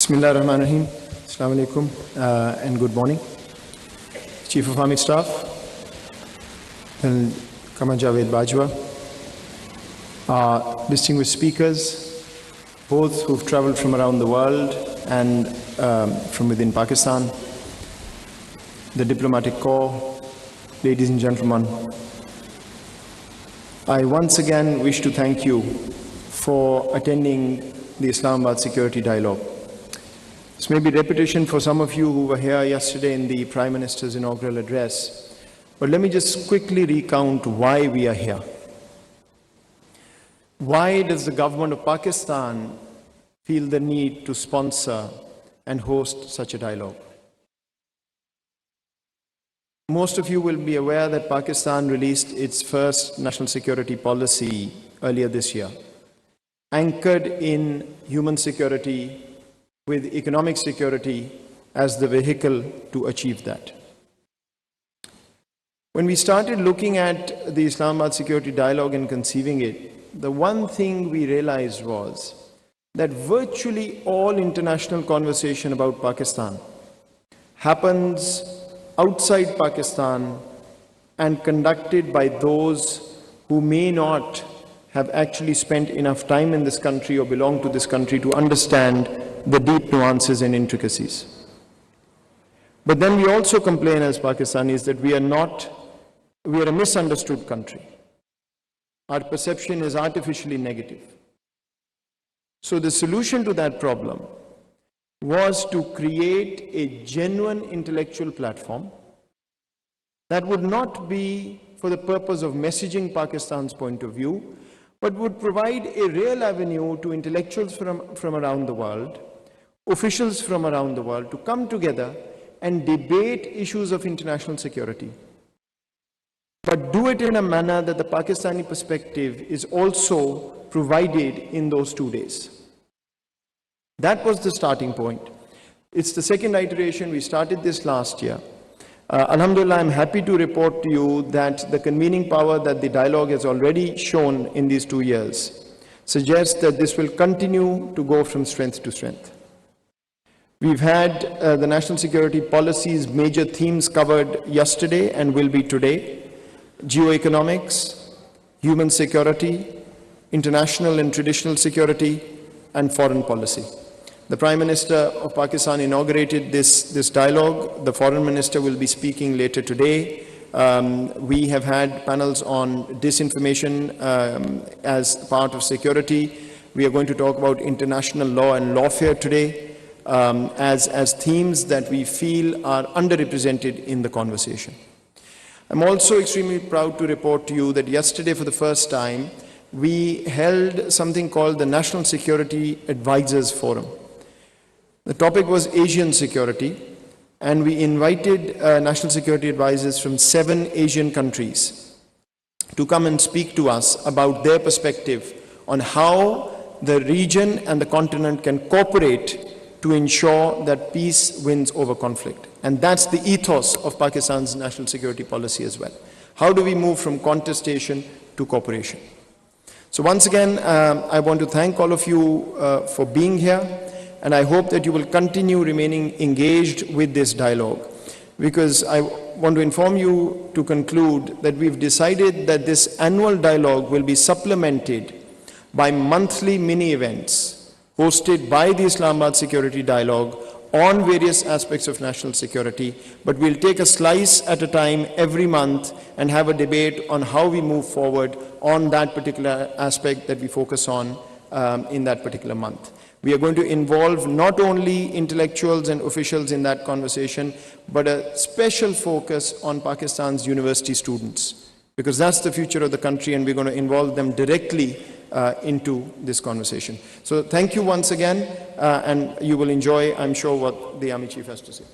Bismillah ar-Rahman ar-Rahim. Assalamu alaikum and good morning. Chief of Army Staff, and Commander Javed Bajwa, distinguished speakers, both who've traveled from around the world and from within Pakistan, the diplomatic corps, ladies and gentlemen, I once again wish to thank you for attending the Islamabad Security Dialogue. This may be repetition for some of you who were here yesterday in the Prime Minister's inaugural address, but let me just quickly recount why we are here. Why does the government of Pakistan feel the need to sponsor and host such a dialogue? Most of you will be aware that Pakistan released its first national security policy earlier this year, anchored in human security with economic security as the vehicle to achieve that. When we started looking at the Islamabad Security Dialogue and conceiving it, the one thing we realized was that virtually all international conversation about Pakistan happens outside Pakistan and conducted by those who may not have actually spent enough time in this country or belong to this country to understand the deep nuances and intricacies. But then we also complain as Pakistanis that we are a misunderstood country. Our perception is artificially negative. So the solution to that problem was to create a genuine intellectual platform that would not be for the purpose of messaging Pakistan's point of view, but would provide a real avenue to intellectuals from around the world, officials from around the world, to come together and debate issues of international security, but do it in a manner that the Pakistani perspective is also provided in those 2 days. That was the starting point. It's the second iteration. We started this last year. Alhamdulillah, I'm happy to report to you that the convening power that the dialogue has already shown in these 2 years suggests that this will continue to go from strength to strength. We've had the national security policy's major themes covered yesterday and will be today: geoeconomics, human security, international and traditional security, and foreign policy. The Prime Minister of Pakistan inaugurated this dialogue. The Foreign Minister will be speaking later today. We have had panels on disinformation as part of security. We are going to talk about international law and lawfare today as themes that we feel are underrepresented in the conversation. I'm also extremely proud to report to you that yesterday, for the first time, we held something called the National Security Advisors Forum. The topic was Asian security, and we invited national security advisors from 7 Asian countries to come and speak to us about their perspective on how the region and the continent can cooperate to ensure that peace wins over conflict. And that's the ethos of Pakistan's national security policy as well. How do we move from contestation to cooperation? So once again, I want to thank all of you for being here, and I hope that you will continue remaining engaged with this dialogue, because I want to inform you to conclude that we've decided that this annual dialogue will be supplemented by monthly mini events hosted by the Islamabad Security Dialogue on various aspects of national security, but we'll take a slice at a time every month and have a debate on how we move forward on that particular aspect that we focus on in that particular month. We are going to involve not only intellectuals and officials in that conversation, but a special focus on Pakistan's university students, because that's the future of the country, and we're going to involve them directly into this conversation. So thank you once again, and you will enjoy, I'm sure, what the Army Chief has to say.